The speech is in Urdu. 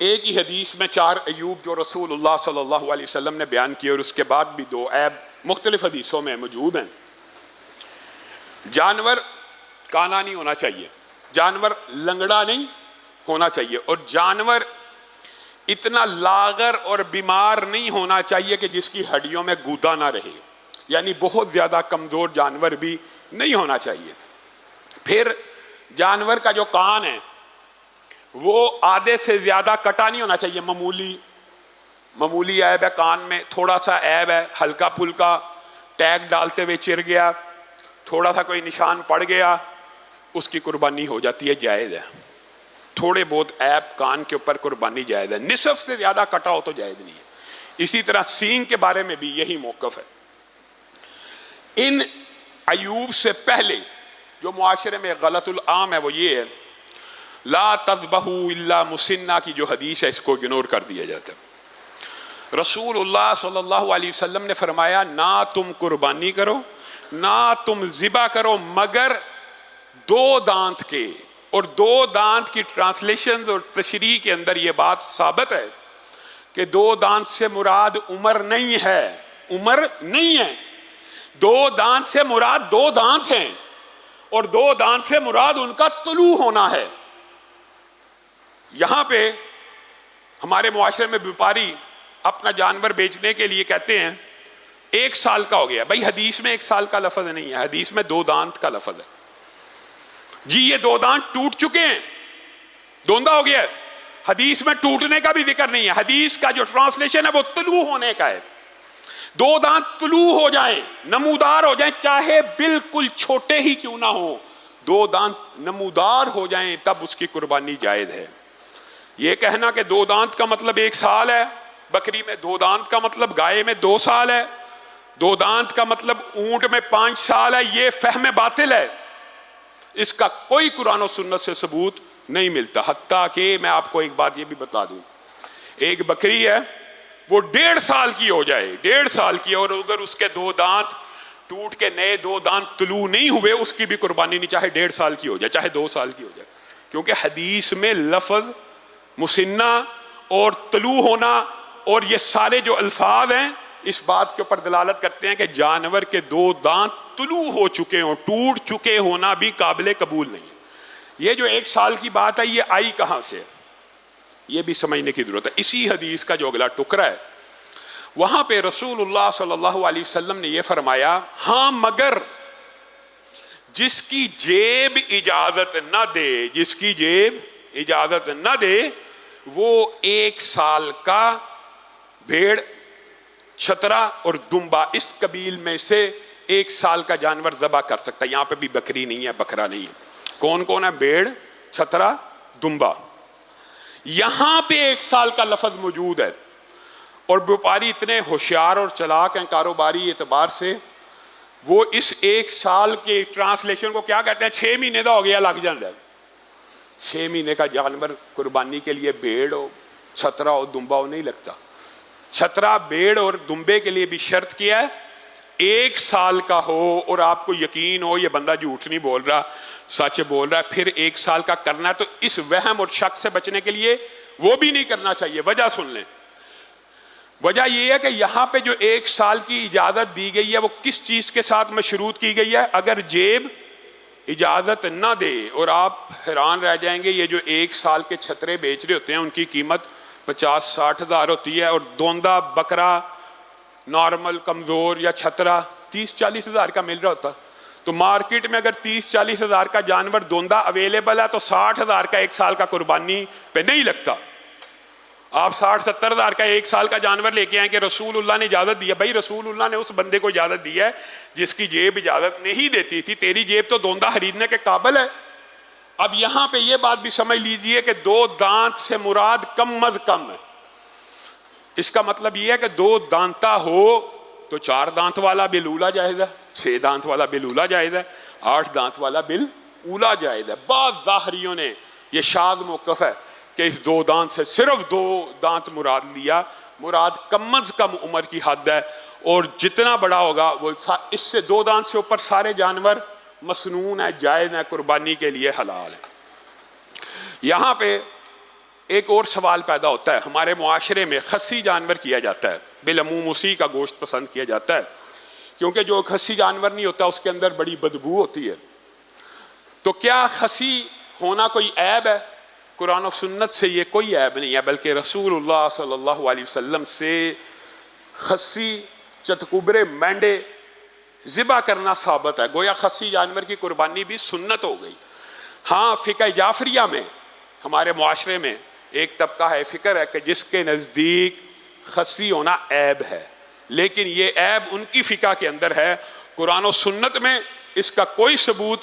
ایک ہی حدیث میں 4 عیوب جو رسول اللہ صلی اللہ علیہ وسلم نے بیان کیے، اور اس کے بعد بھی 2 عیب مختلف حدیثوں میں موجود ہیں۔ جانور کانا نہیں ہونا چاہیے، جانور لنگڑا نہیں ہونا چاہیے، اور جانور اتنا لاغر اور بیمار نہیں ہونا چاہیے کہ جس کی ہڈیوں میں گودا نہ رہے، یعنی بہت زیادہ کمزور جانور بھی نہیں ہونا چاہیے۔ پھر جانور کا جو کان ہے وہ آدھے سے زیادہ کٹا نہیں ہونا چاہیے، معمولی عیب ہے کان میں، تھوڑا سا عیب ہے، ہلکا پھلکا ٹیگ ڈالتے ہوئے چر گیا، تھوڑا سا کوئی نشان پڑ گیا، اس کی قربانی ہو جاتی ہے، جائز ہے۔ تھوڑے بہت عیب کان کے اوپر قربانی جائز ہے، نصف سے زیادہ کٹا ہو تو جائز نہیں ہے۔ اسی طرح سینگ کے بارے میں بھی یہی موقف ہے۔ ان عیوب سے پہلے جو معاشرے میں غلط العام ہے وہ یہ ہے، لا تذبحوا الا مسنہ کی جو حدیث ہے اس کو اگنور کر دیا جاتا ہے۔ رسول اللہ صلی اللہ علیہ وسلم نے فرمایا نہ تم قربانی کرو، نہ تم ذبح کرو مگر 2 دانت کے، اور 2 دانت کی ٹرانسلیشنز اور تشریح کے اندر یہ بات ثابت ہے کہ 2 دانت سے مراد عمر نہیں ہے، عمر نہیں ہے، 2 دانت سے مراد 2 دانت ہیں، اور 2 دانت سے مراد ان کا طلوع ہونا ہے۔ یہاں پہ ہمارے معاشرے میں بیپاری اپنا جانور بیچنے کے لیے کہتے ہیں 1 سال کا ہو گیا، بھائی حدیث میں 1 سال کا لفظ نہیں ہے، حدیث میں 2 دانت کا لفظ ہے۔ جی یہ 2 دانت ٹوٹ چکے ہیں، دوندا ہو گیا ہے، حدیث میں ٹوٹنے کا بھی ذکر نہیں ہے، حدیث کا جو ٹرانسلیشن ہے وہ طلوع ہونے کا ہے۔ 2 دانت طلوع ہو جائیں، نمودار ہو جائیں، چاہے بالکل چھوٹے ہی کیوں نہ ہو، 2 دانت نمودار ہو جائیں تب اس کی قربانی جائز ہے۔ یہ کہنا کہ 2 دانت کا مطلب 1 سال ہے، بکری میں 2 دانت کا مطلب گائے میں 2 سال ہے، 2 دانت کا مطلب اونٹ میں 5 سال ہے، یہ فہم باطل ہے، اس کا کوئی قرآن و سنت سے ثبوت نہیں ملتا۔ حتیٰ کہ میں آپ کو ایک بات یہ بھی بتا دوں، ایک بکری ہے وہ 1.5 سال کی ہو جائے، 1.5 سال کی، اور اگر اس کے 2 دانت ٹوٹ کے نئے 2 دانت طلوع نہیں ہوئے اس کی بھی قربانی نہیں، چاہے 1.5 سال کی ہو جائے چاہے 2 سال کی ہو جائے، کیونکہ حدیث میں لفظ مسنہ اور طلوع ہونا اور یہ سارے جو الفاظ ہیں اس بات کے اوپر دلالت کرتے ہیں کہ جانور کے 2 دانت طلوع ہو چکے ہوں، ٹوٹ چکے ہونا بھی قابل قبول نہیں ہے۔ یہ جو 1 سال کی بات ہے یہ آئی کہاں سے، یہ بھی سمجھنے کی ضرورت ہے۔ اسی حدیث کا جو اگلا ٹکڑا ہے وہاں پہ رسول اللہ صلی اللہ علیہ وسلم نے یہ فرمایا، ہاں مگر جس کی جیب اجازت نہ دے، جس کی جیب اجازت نہ دے وہ 1 سال کا بھیڑ، چھترا اور دمبا اس قبیل میں سے 1 سال کا جانور ذبح کر سکتا ہے۔ یہاں پہ بھی بکری نہیں ہے، بکرا نہیں ہے، کون کون ہے؟ بھیڑ، چھترا، دمبا۔ یہاں پہ 1 سال کا لفظ موجود ہے، اور بیپاری اتنے ہوشیار اور چلاک ہیں کاروباری اعتبار سے، وہ اس 1 سال کے ٹرانسلیشن کو کیا کہتے ہیں، 6 مہینے کا ہو گیا لگ جاتا ہے۔ 6 مہینے کا جانور قربانی کے لیے بھیڑ ہو، چھترا ہو، دمبا ہو نہیں لگتا۔ چھترا، بھیڑ اور دمبے کے لیے بھی شرط کیا ہے 1 سال کا ہو، اور آپ کو یقین ہو یہ بندہ جھوٹ نہیں بول رہا، سچ بول رہا ہے، پھر 1 سال کا کرنا ہے۔ تو اس وہم اور شک سے بچنے کے لیے وہ بھی نہیں کرنا چاہیے۔ وجہ سن لیں، وجہ یہ ہے کہ یہاں پہ جو 1 سال کی اجازت دی گئی ہے وہ کس چیز کے ساتھ مشروط کی گئی ہے؟ اگر جیب اجازت نہ دے، اور آپ حیران رہ جائیں گے، یہ جو 1 سال کے چھترے بیچ رہے ہوتے ہیں ان کی قیمت 50-60 ہزار ہوتی ہے، اور دوندا بکرا نارمل کمزور یا چھترا 30-40 ہزار کا مل رہا ہوتا۔ تو مارکیٹ میں اگر 30-40 ہزار کا جانور دوندا اویلیبل ہے تو 60 ہزار کا 1 سال کا قربانی پہ نہیں لگتا۔ آپ 60-70 ہزار کا 1 سال کا جانور لے کے آئیں کہ رسول اللہ نے اجازت دی ہے، بھائی رسول اللہ نے اس بندے کو اجازت دی ہے جس کی جیب اجازت نہیں دیتی تھی، تیری جیب تو دوندا خریدنے کے قابل ہے۔ اب یہاں پہ یہ بات بھی سمجھ لیجئے کہ 2 دانت سے مراد کم از کم ہے، اس کا مطلب یہ ہے کہ 2 دانتا ہو تو 4 دانت والا بل اولا جائز ہے، 6 دانت والا بل اولا جائز ہے، 8 دانت والا بل اولا جائز ہے۔ بعض ظاہریوں نے یہ شاذ موقف ہے کہ اس 2 دانت سے صرف 2 دانت مراد لیا، مراد کم از کم عمر کی حد ہے، اور جتنا بڑا ہوگا وہ اس سے 2 دانت سے اوپر سارے جانور مسنون ہے، جائز ہے، قربانی کے لیے حلال ہے۔ یہاں پہ ایک اور سوال پیدا ہوتا ہے، ہمارے معاشرے میں خصی جانور کیا جاتا ہے، بالعموم اسی کا گوشت پسند کیا جاتا ہے، کیونکہ جو خصی جانور نہیں ہوتا اس کے اندر بڑی بدبو ہوتی ہے۔ تو کیا خصی ہونا کوئی عیب ہے؟ قرآن و سنت سے یہ کوئی عیب نہیں ہے، بلکہ رسول اللہ صلی اللہ علیہ وسلم سے خصی، چتکبرے، مینڈے ذبح کرنا ثابت ہے، گویا خصی جانور کی قربانی بھی سنت ہو گئی۔ ہاں، فقہ جعفریہ میں ہمارے معاشرے میں ایک طبقہ ہے، فکر ہے کہ جس کے نزدیک خصی ہونا عیب ہے، لیکن یہ عیب ان کی فقہ کے اندر ہے، قرآن و سنت میں اس کا کوئی ثبوت